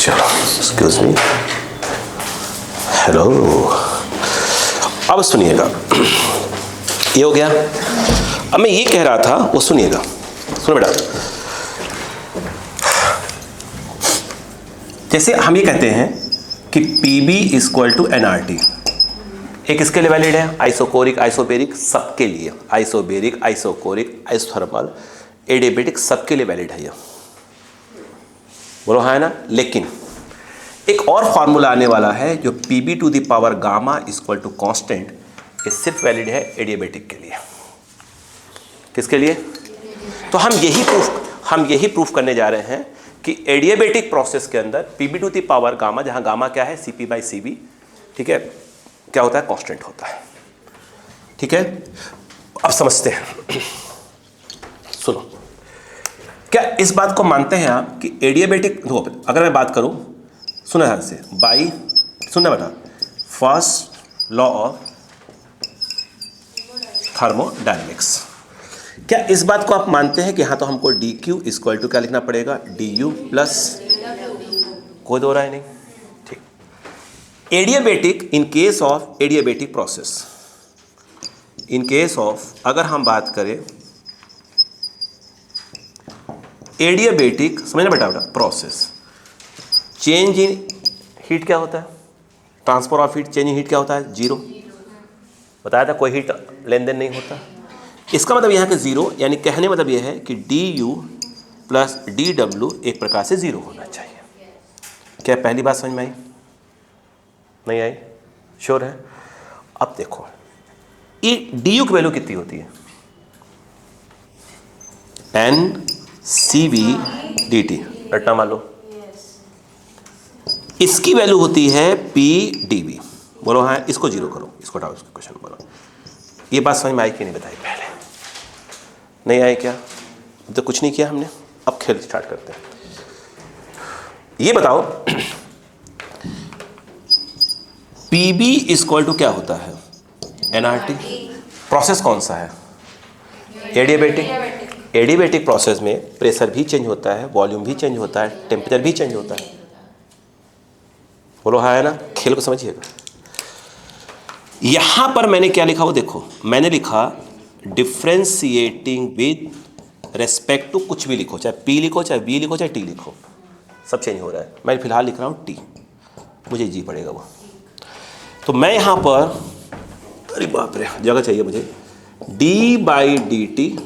चलो excuse me, hello. अब सुनिएगा, ये हो गया। अब मैं ये कह रहा था वो सुनिएगा, सुनो बेटा। जैसे हम ये कहते हैं कि PB इक्वल टू NRT, एक किसके लिए वैलिड है? आइसोकोरिक, आइसोबेरिक, सबके लिए। आइसोबेरिक, आइसोकोरिक, आइसोथर्मल, एडियाबेटिक, सबके लिए वैलिड है ये, बोलो हाँ है ना। लेकिन एक और फॉर्मूला आने वाला है जो PB to the power gamma equal to constant, ये सिर्फ वैलिड है एडियाबेटिक के लिए। किसके लिए? तो हम यही प्रूफ करने जा रहे हैं कि एडियाबेटिक प्रोसेस के अंदर PB to the power gamma, जहां गामा क्या है? CP/CV, ठीक है, क्या होता है? कांस्टेंट होता है। ठीक है, अब समझते हैं। सुनो, क्या इस बात को मानते हैं आप कि एडियाबेटिक, अगर मैं बात करूं, सुना ध्यान से, बाई, सुनना बेटा, फर्स्ट लॉ ऑफ थर्मोडायनेमिक्स, क्या इस बात को आप मानते हैं कि हाँ, तो हमको dQ इक्वल टू क्या लिखना पड़ेगा? du प्लस, कोई दो राय नहीं, ठीक। Adiabatic, in case of adiabatic process, in case of, अगर हम बात करें एडियाबेटिक, समझना बेटा प्रोसेस, चेंज इन हीट क्या होता है? Transfer of heat, change in heat क्या होता है? जीरो। बताया था, कोई हीट लेन देन नहीं होता। इसका मतलब यहाँ के जीरो, यानी कहने मतलब यह है कि du प्लस dw एक प्रकार से जीरो होना चाहिए। क्या पहली बात समझ में आई? नहीं आई? श्योर है? अब देखो, ये du की वैल्यू कितनी होती है? NCV dt, रट्टा मान लो। इसकी वैल्यू होती है PdV, बोलो हाँ, इसको जीरो करो, इसको हटाओ, इसको क्वेश्चन बोलो। ये बात समझ में आई कि नहीं? बताई पहले, नहीं आई क्या? तो कुछ नहीं किया हमने, अब खेल स्टार्ट करते हैं। ये बताओ, PB इक्वल टू क्या होता है? NRT। प्रोसेस कौन सा है? एडियाबेटिक। एडियाबेटिक प्रोसेस में प्रेशर भी चेंज होता है, वॉल्यूम भी चेंज होता है, टेम्परेचर भी चेंज होता है, बोलो हाँ है ना। खेल को समझिएगा। यहां पर मैंने क्या लिखा वो देखो, मैंने लिखा डिफ्रेंशिएटिंग विद रेस्पेक्ट टू, कुछ भी लिखो, चाहे P लिखो, चाहे V लिखो, चाहे T लिखो, सब चेंज हो रहा है। मैं फिलहाल लिख रहा हूं T, मुझे जी पड़ेगा वो। तो मैं यहां पर, अरे बाप रे, जगह चाहिए मुझे, d/dt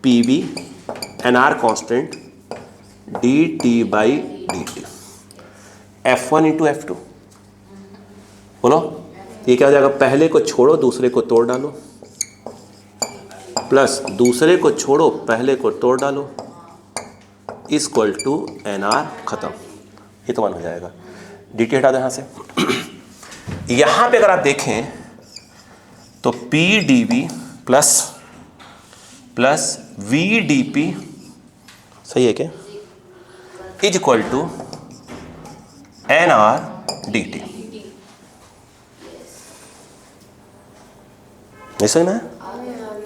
PV NR constant dt/dt F1 into F2, बोलो ये क्या हो जाएगा? पहले को छोड़ो, दूसरे को तोड़ डालो, प्लस दूसरे को छोड़ो, पहले को तोड़ डालो, इक्वल टू NR, खत्म। ये तो वन हो जाएगा। dt हटा दो यहाँ से। यहाँ पे अगर आप देखें तो PdV प्लस VdP, सही है क्या? Is equal to NR dt। नहीं समझ में?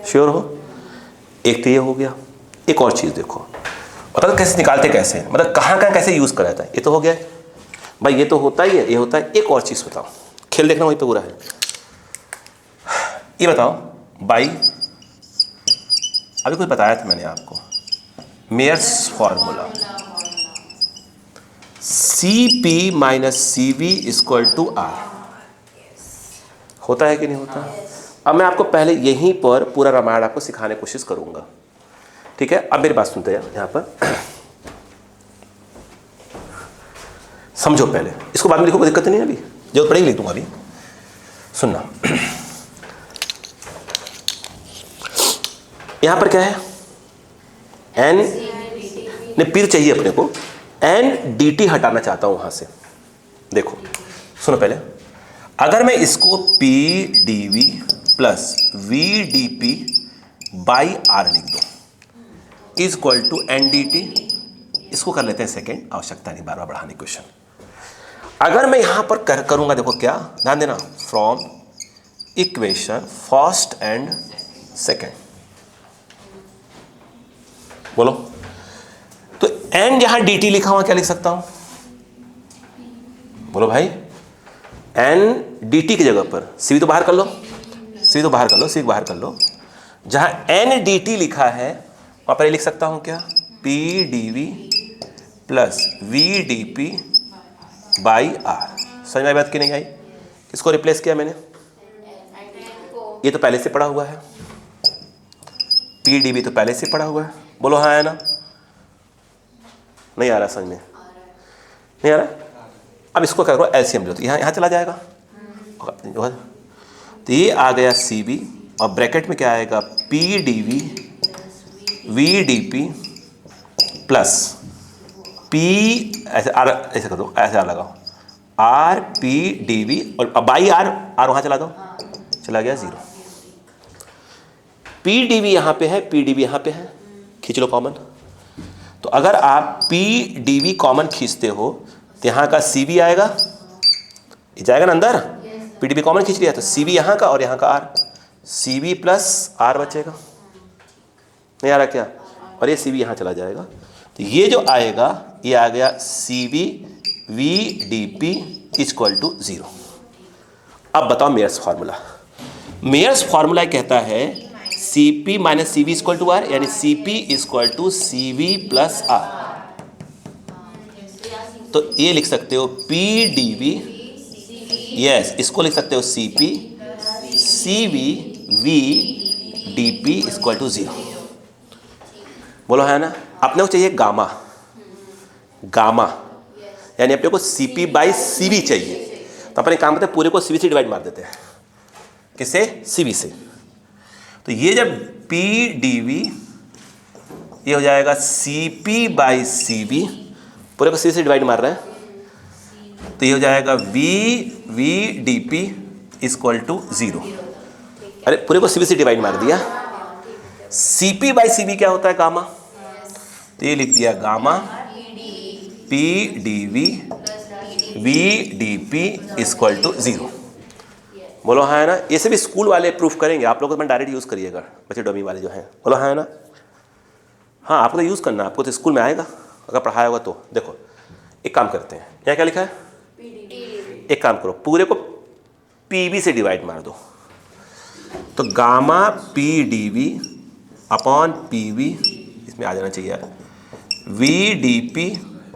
श्योर हो? एक तो ये हो गया। एक और चीज देखो, मतलब कैसे निकालते, कैसे, मतलब कहाँ कहाँ कैसे यूज करा जाता है। ये तो हो गया भाई, ये तो होता ही है, ये होता है। एक और चीज बताओ, खेल देखना वहीं पे पूरा है। ये बताओ बाई, अभी कुछ बताया था मैंने आपको, Mayer's formula, CP-CV equal to R, होता है कि नहीं होता? अब मैं आपको पहले यहीं पर पूरा रामायण आपको सिखाने की कोशिश करूंगा, ठीक है? अब मेरी बात सुनते हैं यहां पर, समझो पहले, इसको बाद में लिखो, कोई दिक्कत नहीं है, अभी जरूरत पड़ेगी लिख दूंगा। अभी सुनना, यहां पर क्या है? N ने पीर चाहिए अपने को, NDT हटाना चाहता हूं वहां से। देखो सुनो पहले, अगर मैं इसको PdV plus VdP by R लिख दो इक्वल टू NDT, इसको कर लेते हैं सेकेंड, आवश्यकता नहीं बार बार बढ़ाने की क्वेश्चन। अगर मैं यहां पर करूंगा, देखो क्या, ध्यान देना, from equation first and second, बोलो तो N जहां dt लिखा हुआ क्या लिख सकता हूं? बोलो भाई, एन डी टी की जगह पर सी तो बाहर कर लो, सी तो बाहर कर लो, सी बाहर कर लो। जहां एन डी टी लिखा है वहां पर लिख सकता हूं क्या, P D V plus V D P by R. समझ में आई बात की नहीं आई? किसको रिप्लेस किया मैंने? ये तो पहले से पढ़ा हुआ है, पी डी वी तो पहले से पढ़ा हुआ है। बोलो हाँ है ना? नहीं आ रहा समझ में? नहीं आ रहा? अब इसको क्या करो, एलसीएम लो तो यहाँ चला जाएगा। तो ये आ गया सी बी और ब्रैकेट में क्या आएगा, P D V V D P plus P, ऐसे आर, ऐसे कर दो, ऐसे आर लगाओ, आर पी डी वी और बाई आर, आर वहाँ चला दो, चला गया 0। पी डी वी यहाँ पे है, पी डी वी यहाँ पे है, खींच लो कॉमन। तो अगर आप पी डी वी कॉमन खींचते हो तो यहाँ का सी बी आएगा, ये जाएगा ना अंदर, पी डी वी कॉमन खींच लिया तो सी बी यहाँ का और यहाँ का R, C V plus R बचेगा। नहीं आ रहा क्या? और ये सी बी यहाँ चला जाएगा, तो ये जो आएगा ये आ गया C B V D P equal to 0। अब बताओ मेयर्स फार्मूला। मेयर्स फार्मूला कहता है C P minus C B equal to R, यानी C P equal to C V plus R. तो ये लिख सकते हो पी डी वी, यस इसको लिख सकते हो C P C V V D P equal to 0। बोलो है ना? अपने को चाहिए गामा, गामा यानी अपने को C P by C V चाहिए, तो अपने काम करते हैं पूरे को सी बी से डिवाइड मार देते हैं। किससे? सी बी से। तो ये जब पी डी वी ये हो जाएगा C P by C V, पूरे को सी से डिवाइड मार रहे हैं, तो ये हो जाएगा V V D P equal to 0। अरे पूरे को सी बी से डिवाइड मार दिया। C P by C V क्या होता है? गामा। तो ये लिख दिया gamma P D V V D P equal to 0। बोलो हाँ है ना? ये से भी स्कूल वाले प्रूफ करेंगे, आप लोग तो डायरेक्ट यूज़ करिएगा, बच्चे डमी वाले जो हैं। बोलो हाँ है ना? हाँ आपको तो यूज़ करना, आपको तो स्कूल में आएगा अगर पढ़ाया होगा तो। देखो एक काम करते हैं, यहाँ क्या लिखा है? एक काम करो, पूरे को पी बी से डिवाइड मार दो, तो gamma P D V upon P V, इसमें आ जाना चाहिए यार, V D P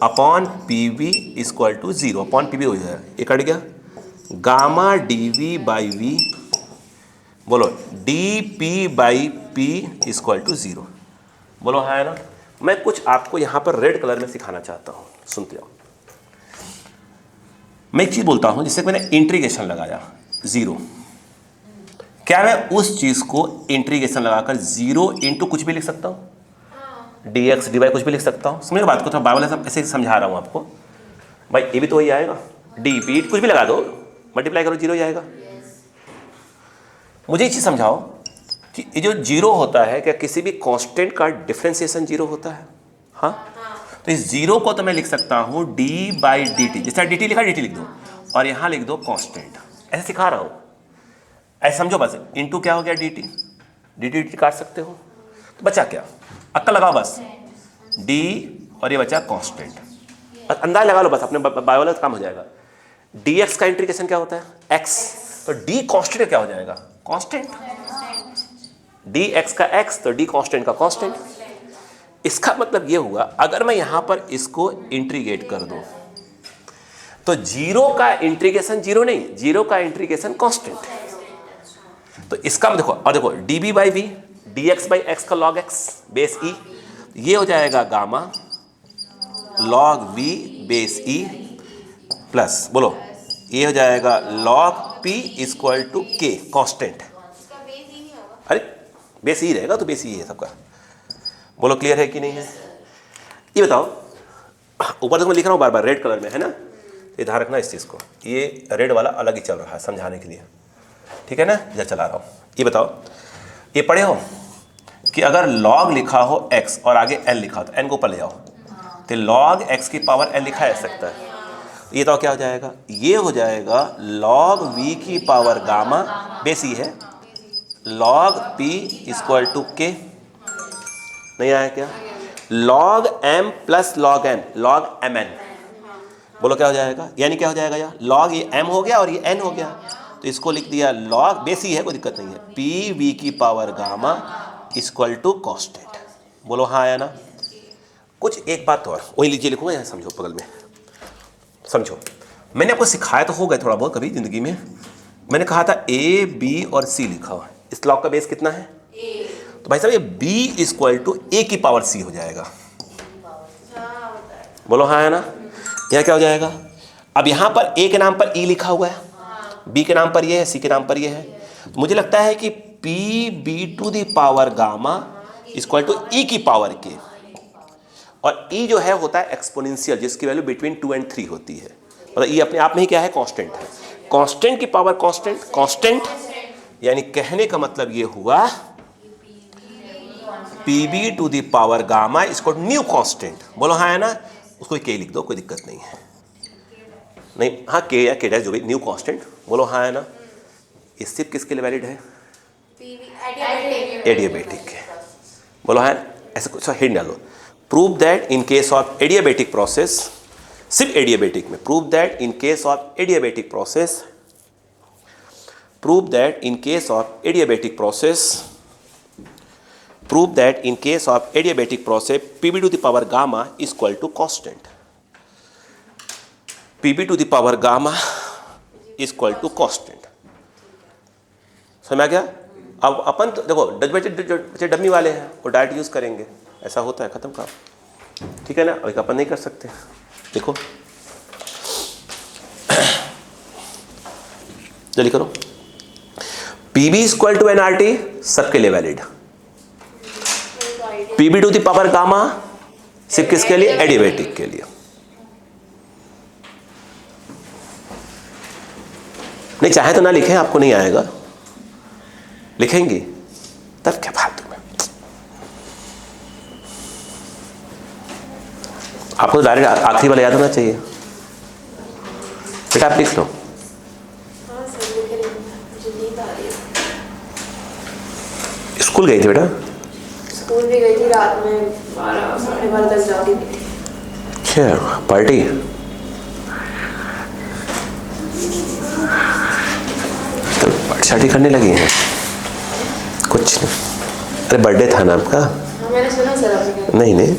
upon P V equal to 0। Upon P V हो जाएगा, ये कट गया, gamma D V by V, बोलो D P by P equal to 0। बोलो हाँ है ना? मैं कुछ आपको यहाँ पर रेड कलर में सिखाना चाहता हूँ, सुनते जाओ। मैं एक चीज़ बोलता हूँ, जिससे मैंने इंट्रीगेशन लगाया 0, क्या मैं उस चीज़ को इंट्रीगेशन लगाकर 0 इंटू कुछ भी लिख सकता हूँ? डी एक्स डी वाई कुछ भी लिख सकता हूँ। समझ बात को, थोड़ा बाइबल ऐसे समझा रहा हूँ आपको भाई, ये भी तो वही आएगा, डी पी कुछ भी लगा दो, मल्टीप्लाई करो 0 ही आएगा। मुझे एक चीज़ समझाओ कि ये जो 0 होता है, क्या किसी भी कांस्टेंट का डिफरेंशिएशन 0 होता है? हाँ, तो इस 0 को तो मैं लिख सकता हूँ डी बाई डी टी, जैसा डी टी लिखा डी टी लिख दो और यहाँ लिख दो कांस्टेंट, ऐसे सिखा रहा हूँ, ऐसे समझो बस। इंटू क्या हो गया? डी टी, डी टी काट सकते हो, तो बचा क्या? अक्कल लगाओ बस, डी और ये बचा कांस्टेंट, बस अंदाज लगा लो बस, अपने बायोलॉजी का काम हो जाएगा। डी एक्स का इंट्रीगेशन क्या होता है? एक्स, तो डी कांस्टेंट क्या हो जाएगा? कांस्टेंट। डी एक्स का एक्स तो डी कांस्टेंट का कांस्टेंट। इसका मतलब ये हुआ, अगर मैं यहां पर इसको इंट्रीगेट कर दूं तो 0 का इंट्रीगेशन 0 नहीं, 0 का इंट्रीगेशन कांस्टेंट। तो इसका देखो, और देखो D V by V, D X by X का लॉग एक्स बेस ई, ये हो जाएगा gamma log V base E plus, बोलो ये हो जाएगा log P equal to K constant. अरे बेस ई रहेगा तो बेस ई है सबका। बोलो क्लियर है कि नहीं है? ये बताओ, ऊपर तक मैं लिख रहा हूँ बार बार रेड कलर में, है ना? ये ध्यान रखना इस चीज़ को, ये रेड वाला अलग ही चल रहा है समझाने के लिए, ठीक है ना? जब चला रहा हूँ, ये बताओ, ये पढ़े हो कि अगर log लिखा हो x और आगे n लिखा हो तो n को ऊपर ले जाओ, तो log x की पावर n लिखा जा सकता है। ये तो क्या हो जाएगा? ये हो जाएगा log v की पावर गामा बेस ई है, log p equal to k। नहीं आया क्या? log m plus log n, log mn, बोलो क्या हो जाएगा, यानी क्या हो जाएगा यार, लॉग ये m हो गया और ये n हो गया, तो इसको लिख दिया लॉग, बेसी है कोई दिक्कत नहीं है, पी वी की power gamma equal to constant. बोलो हाँ आया ना। कुछ एक बात तो और वही लीजिए लिखूंगा, यहाँ समझो बगल में, समझो मैंने आपको सिखाया तो होगा थोड़ा बहुत कभी ज़िंदगी में, मैंने कहा था ए बी और सी लिखा हुआ, इस लॉग का बेस कितना है ए, तो भाई साहब ये बी इक्वल टू ए की पावर सी हो जाएगा। बोलो हाँ है ना। यहाँ क्या हो जाएगा, अब यहाँ पर ए के नाम पर ई लिखा हुआ है, बी के नाम पर ये है, सी के नाम पर ये है, तो मुझे लगता है कि P V to the power gamma equal to E की पावर के, और ई जो है होता है एक्सपोनेंशियल जिसकी वैल्यू बिटवीन 2 और 3 होती है, मतलब ई अपने आप में ही क्या है, कांस्टेंट है, कांस्टेंट की पावर कांस्टेंट, कांस्टेंट यानी कहने का मतलब ये हुआ P V to the power gamma इसको न्यू कांस्टेंट। बोलो हाँ है ना, उसको के लिख दो कोई दिक्कत नहीं है, नहीं हाँ के या के डैश जो भी, न्यू कांस्टेंट। बोलो हाँ है ना। ये सिर्फ किसके लिए वैलिड है, एडियाबेटिक के। बोलो हाँ, ऐसे कुछ हिंट डालो, prove that in case of adiabatic process, सिर्फ एडियाबेटिक में, prove that in case of adiabatic process, prove that in case of adiabatic process, prove that in case of adiabatic process P V to the power gamma equal to constant, P V to the power gamma equal to constant. समझ आ गया। अब अपन तो देखो बच्चे dummy वाले हैं, वो डायरेक्ट यूज करेंगे, ऐसा होता है, खत्म काम, ठीक है ना। और अपन नहीं कर सकते, देखो जल्दी करो, पीबी इक्वल टू एनआरटी सबके लिए valid, P V to the power gamma सिर्फ किसके लिए, एडियाबेटिक के लिए। नहीं चाहे तो ना लिखें, आपको नहीं आएगा, लिखेंगे तब क्या फालतू में, आपको डायरेक्ट आखिरी वाला याद होना चाहिए। बेटा आप लिख लो। स्कूल गई थी बेटा? स्कूल भी गई थी, रात में 12 साढ़े 12 तक जागी थी। अच्छा पार्टी, तो पार्टी शार्टी करने लगी हैं? कुछ नहीं, अरे बर्थडे था ना आपका? हाँ मैंने सुना सर आपने। नहीं नहीं,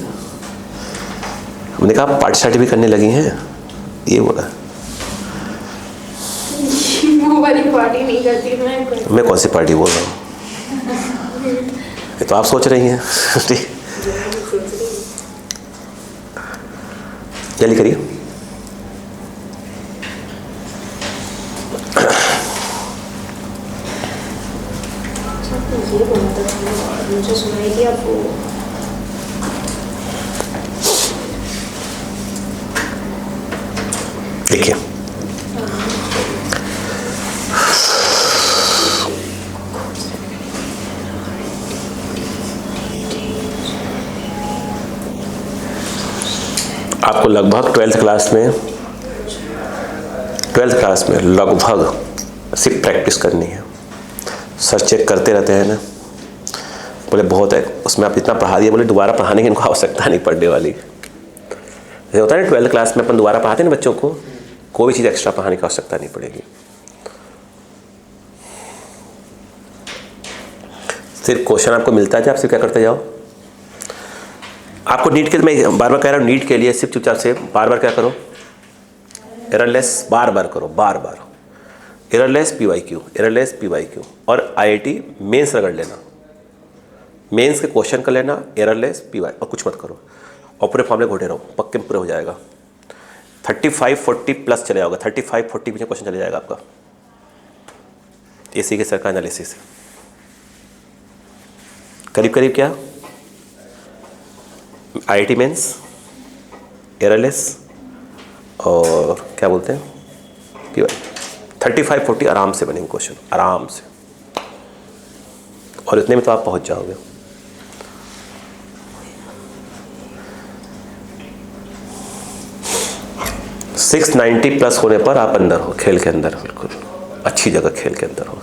हमने कहा पार्टी शार्टी भी करने लगी हैं, ये बोला। वो वाली पार्टी नहीं करती मैं कौन सी पार्टी बोल रहा हूँ, ये तो आप सोच रही हैं। ठीक, जल्दी करिए। ये बोला था मुझे सुनाई थी आपको, देखिए आपको लगभग 12th क्लास में लगभग सिर्फ प्रैक्टिस करनी है। सर चेक करते रहते हैं ना, बोले बहुत है उसमें, आप इतना पढ़ा दिए, बोले दोबारा पढ़ाने की इनको आवश्यकता नहीं पढ़ने वाली। जैसे होता है ना 12th क्लास में अपन दोबारा पढ़ाते हैं ना बच्चों को, कोई भी चीज़ एक्स्ट्रा पढ़ाने की आवश्यकता नहीं पड़ेगी। सिर्फ क्वेश्चन आपको मिलता है, आप सिर्फ क्या करते जाओ। आपको नीट के, मैं बार बार कह रहा हूँ, नीट के लिए सिर्फ चुपचाप से बार बार क्या करो, एररलेस बार बार करो, बार बार एररलेस PYQ, एररलेस PYQ। और IIT मेंस रगड़ लेना, मेंस के क्वेश्चन कर लेना, एररलेस PY, और कुछ मत करो, और पूरे फॉर्मूले घोटे रहो, पक्के में पूरे हो जाएगा। 35-40 प्लस चले जाओगे, 35-40 में क्वेश्चन चले जाएगा आपका AC के सर का एनालिसिस। करीब करीब क्या, IIT मेंस, एररलेस, और क्या बोलते हैं PY, 35-40 आराम से बनेंगे क्वेश्चन, आराम से, और इतने में तो आप पहुंच जाओगे। सिक्स 90 प्लस होने पर आप अंदर हो, खेल के अंदर, बिल्कुल अच्छी जगह खेल के अंदर हो।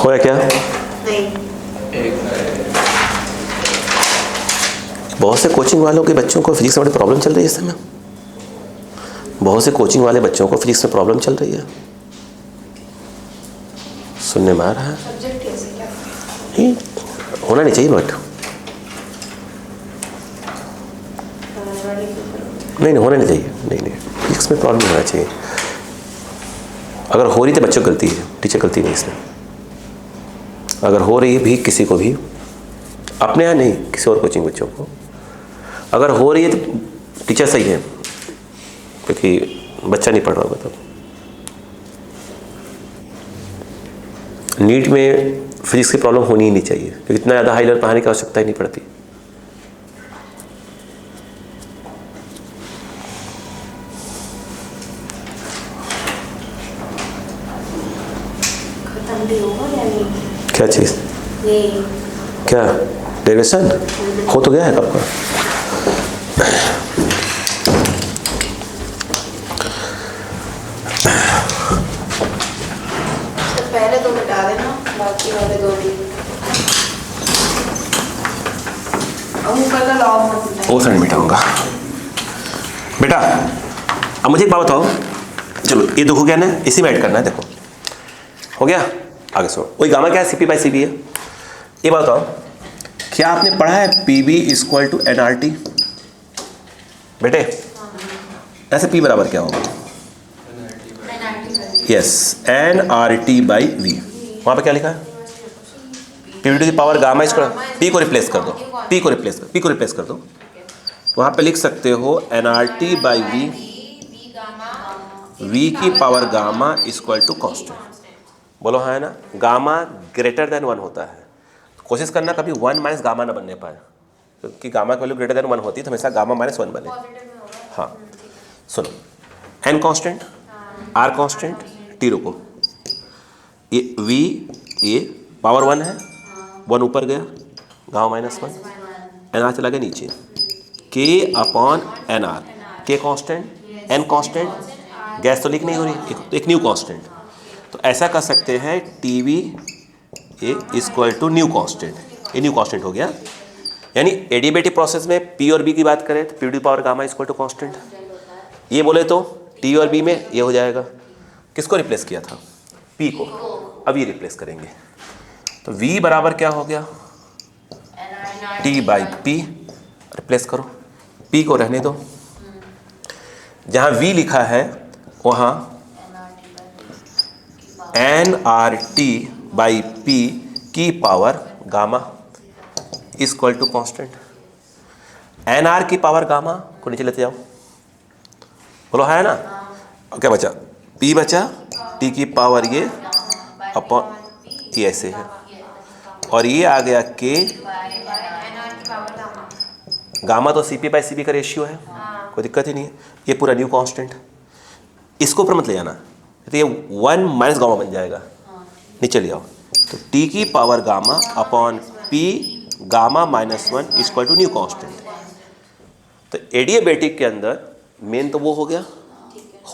होया क्या? नहीं, बहुत से कोचिंग वालों के बच्चों को फिजिक्स में बड़ी प्रॉब्लम चल रही है इस समय। बहुत से कोचिंग वाले बच्चों को फिजिक्स में प्रॉब्लम चल रही है। सुनने में आ रहा है? सब्जेक्ट कैसे क्या? नहीं, होना नहीं चाहिए बट नहीं होना नहीं चाहिए। नहीं फिजिक्स में प्रॉब्लम होना चाहिए। अगर हो रही तो बच्चों की गलती है, टीचर गलती नहीं इसमें। अगर हो रही है भी किसी को भी, अपने यहाँ नहीं किसी और कोचिंग बच्चों को, अगर हो रही है तो टीचर सही है, क्योंकि बच्चा नहीं पढ़ रहा होगा तब। नीट में फिजिक्स की प्रॉब्लम होनी ही नहीं चाहिए, क्योंकि इतना ज़्यादा हाई लेवल पढ़ाने की आवश्यकता ही नहीं पड़ती। खत्म भी होगा या नहीं? क्या चीज़? ये क्या डेरिवेशन हो तो गया है कब का? तो पहले दो मिटा देना, बाकी वाले दो भी। अब ऊपर का लॉग मत मिटाइए। वो साइड मिटाऊंगा बेटा। अब मुझे एक बात बताओ, चलो ये देखो क्या ना, इसी में ऐड करना है। देखो हो गया, आगे सुनो। वही गामा क्या है? सीपी बाई सीबी है। ये बात बताओ, क्या आपने पढ़ा है पीबी इक्वल टू एनआरटी? बेटे ऐसे पी बराबर क्या होगा? Yes, NRT by V. वहाँ पे क्या लिखा है? P to the power gamma square. P को रिप्लेस कर दो, पी को रिप्लेस कर दो। वहाँ पे लिख सकते हो एनआरटी बाई वी, वी की power gamma equal to constant. बोलो हाँ है ना? गामा ग्रेटर देन 1 होता है। कोशिश करना कभी 1 माइनस गामा ना बनने पाए, क्योंकि गामा की वैल्यू ग्रेटर देन 1 होती है तो हमेशा गामा माइनस 1 बने। हाँ सुनो, N constant, R constant, T रुको, ये वी, ये पावर 1 है, 1 ऊपर गया, गामा माइनस 1, एन आर चला गया नीचे, के अपॉन एन आर, के कांस्टेंट, एन कांस्टेंट, गैस तो लीक नहीं हो रही, एक न्यू कांस्टेंट। तो ऐसा कर सकते हैं T V A equal to new constant. ये न्यू कांस्टेंट हो गया। यानी एडिएबेटिव प्रोसेस में पी और बी की बात करें तो P to the power gamma equal to constant. ये बोले तो टी और बी में ये हो जाएगा। किसको रिप्लेस किया था? पी को। अब ये रिप्लेस करेंगे तो वी बराबर क्या हो गया? T by P. रिप्लेस करो, पी को रहने दो, जहाँ वी लिखा है वहाँ N R T by P की power gamma equal to constant. N R की पावर गामा को नीचे लेते जाओ, बोलो है ना? और क्या बचा? पी बचा, टी की पावर ये अपॉन ये ऐसे है, और ये आ गया के। गामा तो सीपी बाई सीपी का रेशियो है, कोई दिक्कत ही नहीं है। ये पूरा न्यू कांस्टेंट, इसको ऊपर मत ले जाना, तो ये 1 माइनस गामा बन जाएगा, नीचे ले आओ। तो टी की power gamma upon P gamma minus 1 equal to new constant. तो एडिएबेटिक के अंदर मेन तो वो हो गया,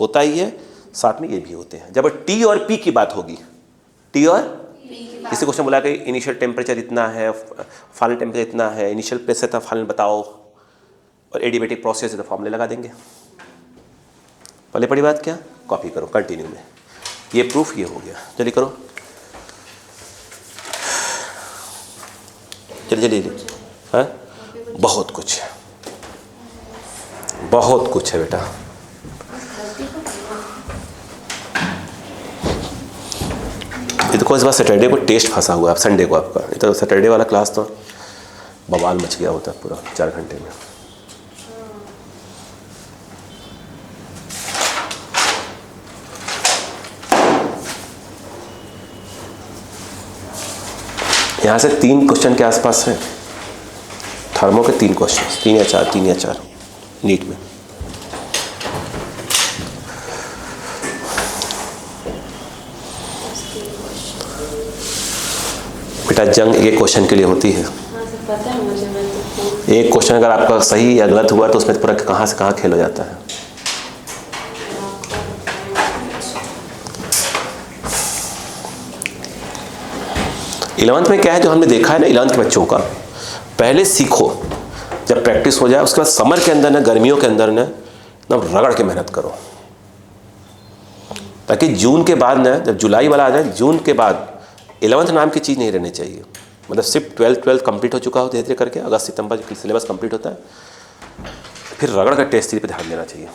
होता ही है, साथ में ये भी होते हैं। जब टी और पी की बात होगी, टी और किसी क्वेश्चन बोला कि इनिशियल टेम्परेचर इतना है, फाइनल टेम्परेचर इतना है, इनिशियल प्रेशर था, फाइनल बताओ, और एडिएबेटिक प्रोसेस है तो फॉर्मूले लगा देंगे। पहले पड़ी बात क्या? कॉपी करो कंटिन्यू में। ये प्रूफ ये हो गया, चलिए करो, चलिए हाँ। बहुत कुछ है बेटा। ये तो इस बार सैटरडे को टेस्ट फंसा हुआ है, संडे को आपका। ये तो सैटरडे वाला क्लास तो बवाल मच गया होता है पूरा 4 घंटे में। यहाँ से 3 क्वेश्चन के आसपास है, थर्मो के 3 क्वेश्चन, 3 या 4 नीट में। बेटा जंग एक क्वेश्चन के लिए होती है। पता है मुझे, मैं तो एक क्वेश्चन अगर आपका सही या गलत हुआ तो उसमें पूरा कहाँ से कहाँ खेल हो जाता है। 11th में क्या है जो हमने देखा है ना 11th के बच्चों का, पहले सीखो, जब प्रैक्टिस हो जाए उसके बाद समर के अंदर ना, गर्मियों के अंदर ना रगड़ के मेहनत करो, ताकि जून के बाद ना, जब जुलाई वाला आ जाए, जून के बाद 11th नाम की चीज़ नहीं रहनी चाहिए। मतलब सिर्फ 12th कंप्लीट हो चुका हो धीरे धीरे करके, अगस्त सितंबर सिलेबस कंप्लीट होता है, फिर रगड़ कर टेस्ट सीरीज पे ध्यान देना चाहिए।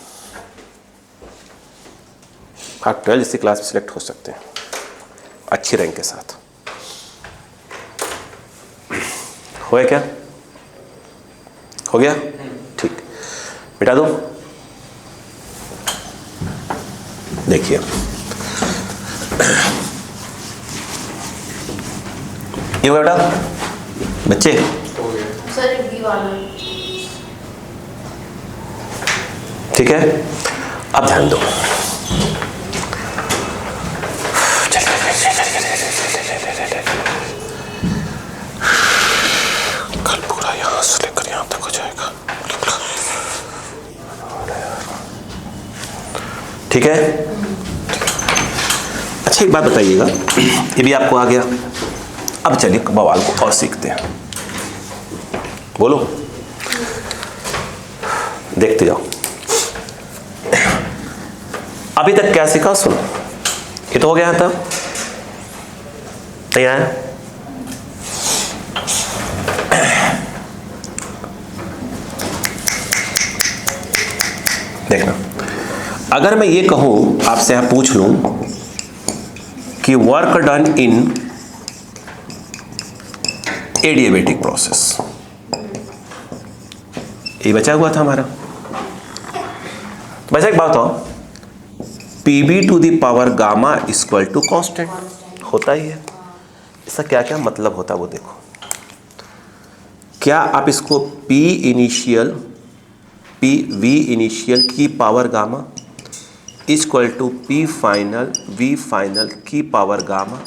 हाँ, 12 इसी क्लास में सिलेक्ट हो सकते हैं अच्छी रैंक के साथ। हो क्या? हो गया? ठीक, मिटा दो। देखिए ये हो गया बेटा बच्चे? ठीक है, अब ध्यान दो। कल पूरा यहां से लेकर यहां तक हो जाएगा। ठीक है, अच्छा एक बात बताइएगा, ये भी आपको आ गया। अब चलिए बवाल को और सीखते हैं। बोलो, देखते जाओ। अभी तक क्या सीखा सुनो। ये तो हो गया था, नहीं आया? देखना, अगर मैं ये कहूं, आपसे यहां पूछ लूं कि work done in adiabatic process, ये बचा हुआ था हमारा। तो वैसे एक बात बताओ, PV to the power gamma equal to constant होता ही है। इसका क्या क्या मतलब होता है वो देखो। क्या आप इसको P initial, P V initial की power gamma equal to P final V final की power gamma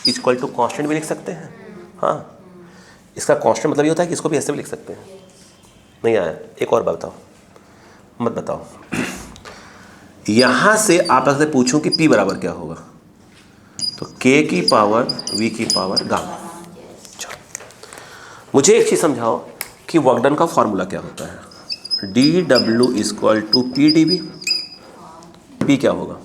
equal to constant भी लिख सकते हैं? हाँ, इसका कांस्टेंट मतलब ये होता है कि इसको भी ऐसे भी लिख सकते हैं। नहीं आया? एक और बात बताओ, मत बताओ। यहां से आप अगर पूछूं कि P बराबर क्या होगा, तो K की पावर V की पावर गामा। मुझे एक चीज समझाओ कि वर्क डन का फॉर्मूला क्या होता है? dW equal to PdV। P क्या होगा?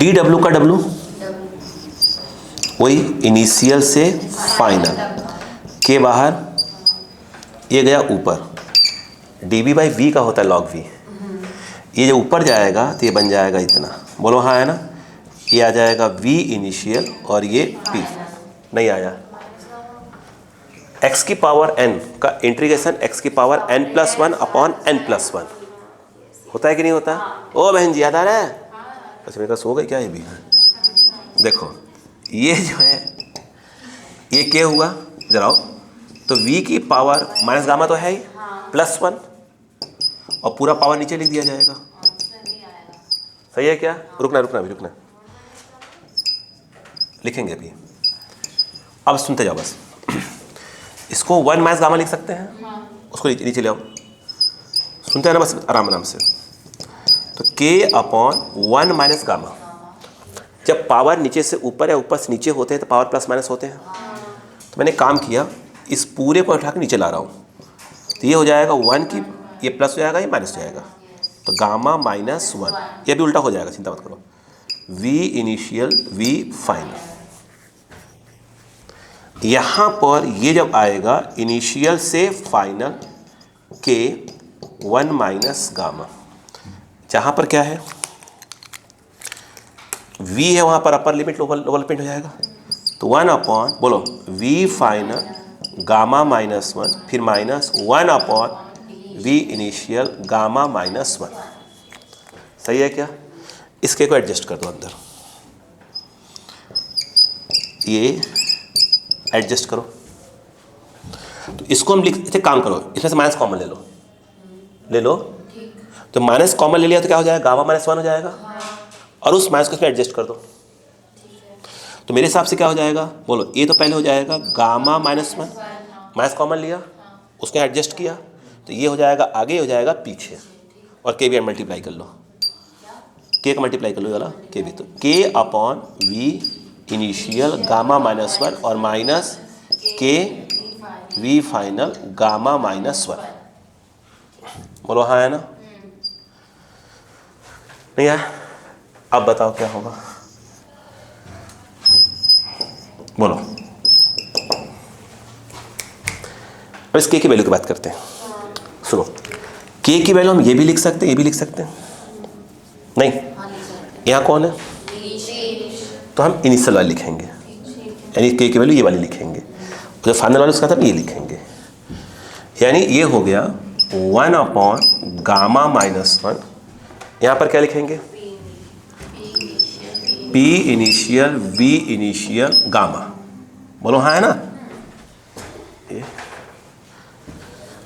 dW का W वही इनिशियल से फाइनल के बाहर, ये गया ऊपर, dB बाई V का होता है log V। ये जो ऊपर जाएगा तो ये बन जाएगा इतना, बोलो हाँ है ना? ये आ जाएगा V इनिशियल और ये P। नहीं आया? x की पावर n का इंटीग्रेशन x की पावर n+1 अपॉन n+1 होता है कि नहीं होता? ओ बहन जी याद आ रहा है? अच्छा मेरे पास हो गई क्या? ये भी देखो, ये जो है ये क्या हुआ जरा, तो v की पावर माइनस गामा तो है ही, +1 और पूरा पावर नीचे लिख दिया जाएगा। सही है क्या? रुकना रुकना भी रुकना, लिखेंगे अभी। अब सुनते जाओ बस। इसको 1 माइनस गामा लिख सकते हैं, उसको नीचे ले आओ। सुनते हैं ना बस आराम आराम से। तो k अपॉन 1 माइनस गामा, जब पावर नीचे से ऊपर या ऊपर से नीचे होते हैं तो पावर प्लस माइनस होते हैं। तो मैंने काम किया, इस पूरे को उठा के नीचे ला रहा हूँ, तो ये हो जाएगा 1 की, ये प्लस हो जाएगा, ये माइनस हो जाएगा, तो गामा -1। ये भी उल्टा हो जाएगा, चिंता मत करो। v इनिशियल v फाइनल, यहाँ पर ये जब आएगा इनिशियल से फाइनल के 1 माइनस गामा, जहाँ पर क्या है v है, वहाँ पर अपर लिमिट लोअर लिमिट हो जाएगा। तो 1 अपॉन बोलो v फाइनल गामा -1 फिर -1 अपॉन v इनिशियल गामा -1। सही है क्या? इसके को एडजस्ट कर दो अंदर, ये एडजस्ट करो। तो इसको हम लिखते, काम करो, इसमें से माइनस कॉमन ले लो, ले लो। तो माइनस कॉमन ले लिया तो क्या हो जाएगा? गामा -1 हो जाएगा, और उस माइनस को इसमें एडजस्ट कर दो। तो मेरे हिसाब से क्या हो जाएगा? बोलो, ये तो पहले हो जाएगा गामा -1, माइनस कॉमन लिया, उसको एडजस्ट किया, तो ये हो जाएगा आगे, हो जाएगा पीछे, और के भी मल्टीप्लाई कर लो, के का मल्टीप्लाई कर लो वाला के भी, तो के अपॉन वी इनिशियल गामा -1 और माइनस के वी फाइनल गामा -1। बोलो हाँ है ना? नहीं है? अब बताओ क्या होगा, बोलो। अब इस के की वैल्यू की बात करते हैं। सुनो, के की वैल्यू हम ये भी लिख सकते हैं, ये भी लिख सकते हैं। नहीं, यहाँ कौन है? तो हम इनिशियल वाली लिखेंगे, यानी के की वैल्यू ये वाली लिखेंगे, जो फाइनल वाली उसका था ये लिखेंगे। यानी ये हो गया 1 अपॉन गामा -1। यहाँ पर क्या लिखेंगे? P initial V initial gamma. बोलो हाँ है ना?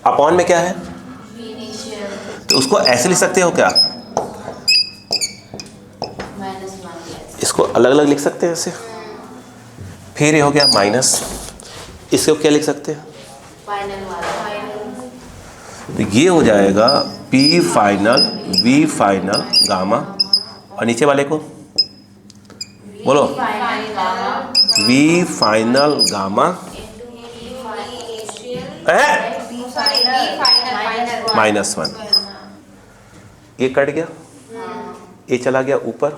अपॉन में क्या है? तो उसको ऐसे लिख सकते हो क्या? इसको अलग अलग लिख सकते हैं ऐसे। फिर ये हो गया माइनस, इसको क्या लिख सकते हैं? तो ये हो जाएगा P final V final gamma, और नीचे वाले को बोलो वी फाइनल गामा -1। ये कट गया, ये चला गया ऊपर,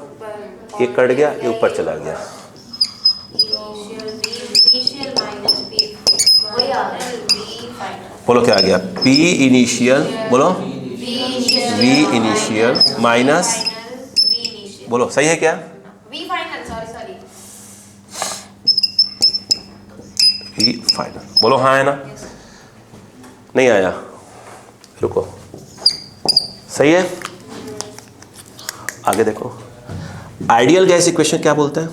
ये कट गया, ये ऊपर चला गया। बोलो क्या आ गया? P इनिशियल, बोलो V इनिशियल माइनस, बोलो सही है क्या? V फाइनल, बोलो हाँ है ना? नहीं आया, रुको, सही है। आगे देखो, आइडियल गैस इक्वेशन क्या बोलते हैं?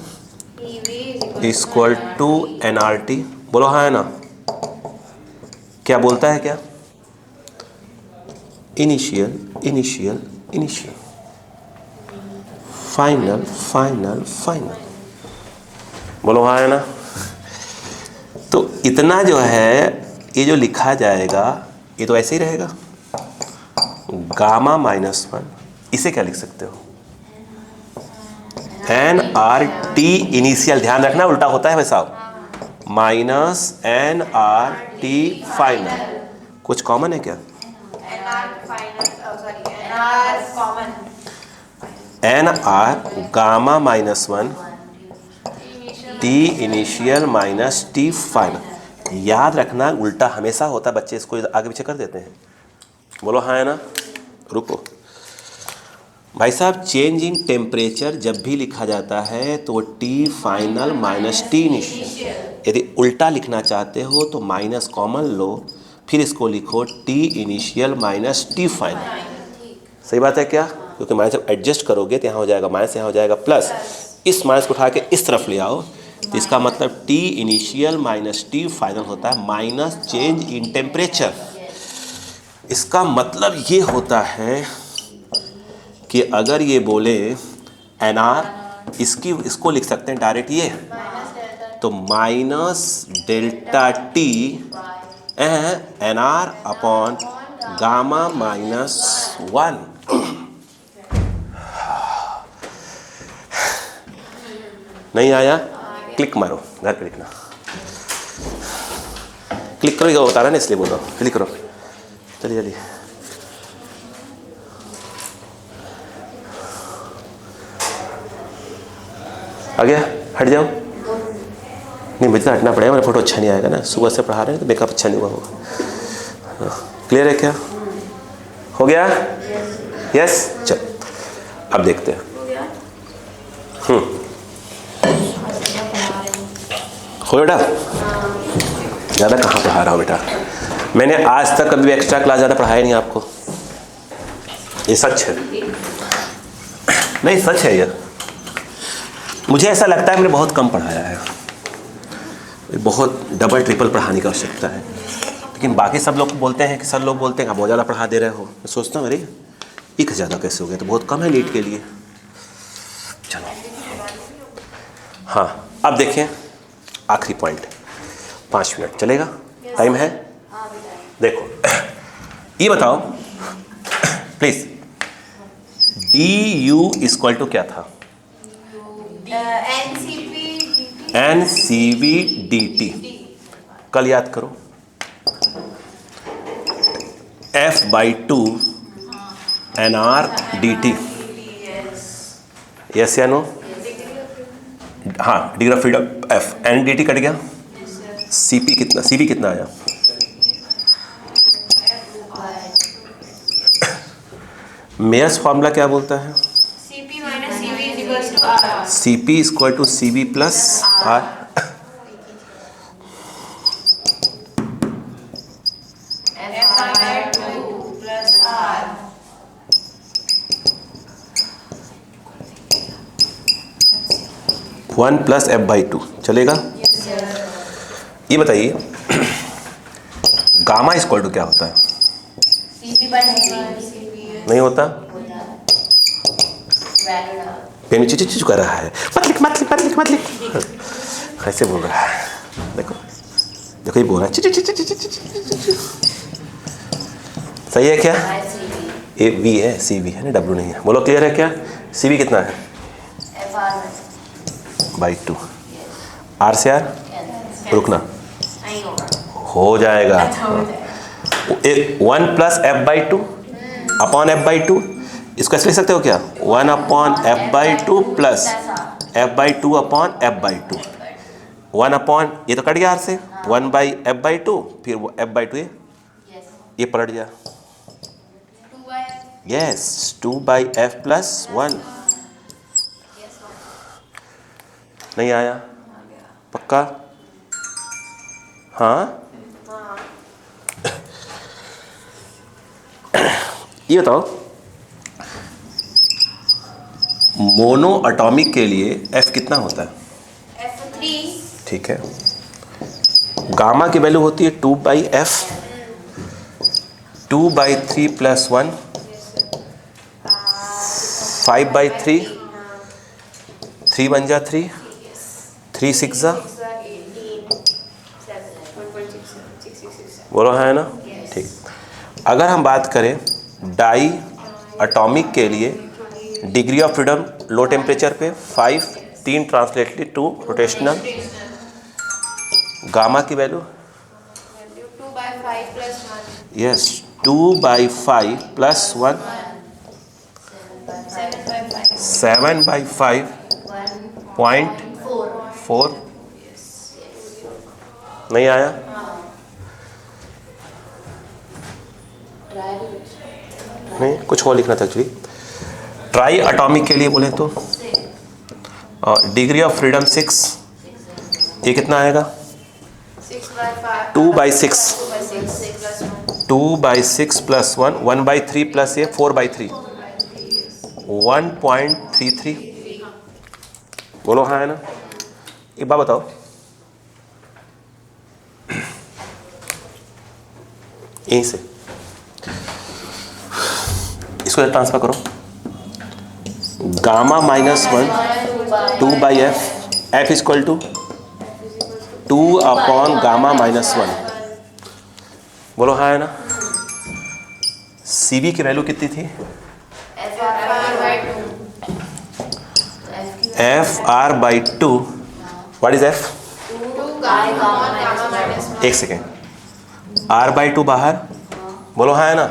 Equal to nRT। बोलो हाँ है ना? क्या बोलता है क्या? Initial initial initial, final final final. बोलो हाँ है ना? तो इतना जो है, ये जो लिखा जाएगा ये तो ऐसे ही रहेगा, गामा -1। इसे क्या लिख सकते हो? nRT इनिशियल, ध्यान रखना उल्टा होता है वैसा, माइनस nRT फाइनल। कुछ कॉमन है क्या? nR gamma -1 T initial minus T final. याद रखना उल्टा हमेशा होता है, बच्चे इसको आगे पीछे कर देते हैं। बोलो हाँ है ना? रुको भाई साहब, चेंज इन टेम्परेचर जब भी लिखा जाता है तो T final minus T initial. यदि उल्टा लिखना चाहते हो तो माइनस कॉमन लो, फिर इसको लिखो T initial minus T final. सही बात है क्या? क्योंकि माइनस जब एडजस्ट करोगे तो यहाँ हो जाएगा माइनस, यहाँ हो जाएगा प्लस। इस माइनस को उठा के इस तरफ ले आओ, तो इसका मतलब T initial minus T final होता है माइनस चेंज इन टेम्परेचर। इसका मतलब ये होता है कि अगर ये बोले NR, इसको लिख सकते हैं डायरेक्ट ये, तो minus delta T NR upon gamma -1। नहीं आया? क्लिक मारो, घर पे लिखना, क्लिक करो, ये बता रहा है ना इसलिए बोल रहा हूँ, क्लिक करो। चलिए चलिए, आ गया? हट जाओ। नहीं, मुझे तो हटना पड़ेगा, मेरा फोटो अच्छा नहीं आएगा ना। सुबह से पढ़ा रहे हैं तो मेकअप अच्छा नहीं हुआ होगा। क्लियर है क्या? हो गया? यस। चल अब देखते हैं। हो बेटा? ज़्यादा कहाँ पढ़ा रहा हूँ बेटा, मैंने आज तक कभी भी एक्स्ट्रा क्लास ज़्यादा पढ़ाया नहीं आपको, ये सच है। नहीं सच है ये, मुझे ऐसा लगता है मैंने बहुत कम पढ़ाया है, बहुत डबल ट्रिपल पढ़ाने की आवश्यकता है। लेकिन बाकी सब लोग बोलते हैं कि सर लोग बोलते हैं आप बहुत ज़्यादा पढ़ा दे रहे हो। मैं सोचता हूँ अरे एक ज़्यादा कैसे हो गया, तो बहुत कम है नीट के लिए। चलो हाँ, अब देखें आखिरी पॉइंट, 5 मिनट चलेगा? टाइम है? देखो ये बताओ please, D U equal to क्या था? N C V D T. कल याद करो, F by two N R D T. Yes या नो? हाँ, degree of freedom F, N D T cut गया, सी पी कितना, सी वी कितना आया? मेयर्स फॉर्मूला क्या बोलता है? C P equal to C V plus R. One plus F by two चलेगा? ये बताइए गामा इक्वल टू क्या होता है? नहीं होता? पेन चिचु कर रहा है, मत लिख मत लिख मत लिख मत लिख, ऐसे बोल रहा है। देखो देखो, ये बोल रहा है चिचु। सही है क्या? ए वी है, सी वी है ना, डब्ल्यू नहीं है। बोलो क्लियर है क्या? सी वी कितना है? By two. आर से आर रुकना, हो जाएगा। One plus F by two upon F by to, इसको ऐसे लिख सकते हो क्या? One upon F by two plus F by two upon F by to. One upon, ये तो कट गया आर से, one by F by to, फिर वो एफ बाई टू, ये पलट गया। Yes, two by F plus one. नहीं आया? पक्का? हाँ। ये बताओ मोनो एटॉमिक के लिए F कितना होता है? F3। ठीक है। गामा की वैल्यू होती है 2 by F, 2 by 3 plus 1, 5 by 3, 3 बन जा 3, 3 6 जा, बोलो है ना? ठीक। अगर हम बात करें डाई एटॉमिक के लिए, degree of freedom low temperature पे 5, 3 ट्रांसलेटली 2 रोटेशनल, गामा की वैल्यू 2/5 + 1। यस, 2/5 + 1, 7/5 0.4। नहीं आया? नहीं, कुछ और लिखना था एक्चुअली। ट्राई एटॉमिक के लिए बोले तो डिग्री ऑफ फ्रीडम 6, ये कितना आएगा? 2/6, 2/6 + 1, 1/3 प्लस ये 4/3, 1.33। बोलो हाँ है ना? एक बात बताओ, यहीं से इसको ट्रांसफर करो, gamma -1 2/f, f = 2 upon gamma -1। बोलो हाँ है ना? सी बी की वैल्यू कितनी थी? F R by two. What is F? एक सेकेंड, आर बाई टू बाहर, बोलो हाँ है ना?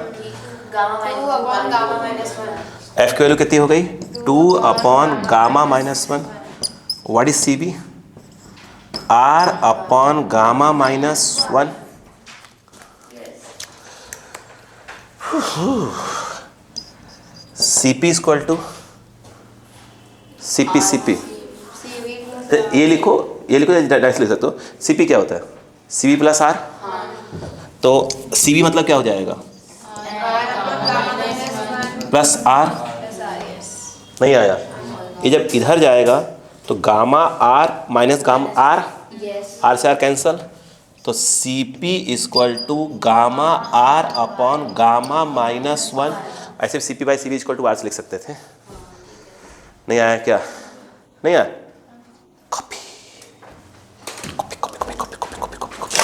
एफ की वैल्यू कितनी हो गई? 2 upon gamma -1। What is C V? R upon gamma -1। C P equal to C P. ये लिखो, ये लिखो, डायरेक्ट लिख सकते हो। सी पी क्या होता है? C V plus R. तो सी बी मतलब क्या हो जाएगा? Plus R. नहीं आया? ये जब इधर जाएगा तो gamma R minus gamma R, R से आर कैंसल, तो C P equal to gamma R upon gamma -1। ऐसे C P by C B equal to R से लिख सकते थे। नहीं आया क्या? नहीं आया? Copy copy copy copy copy copy copy copy.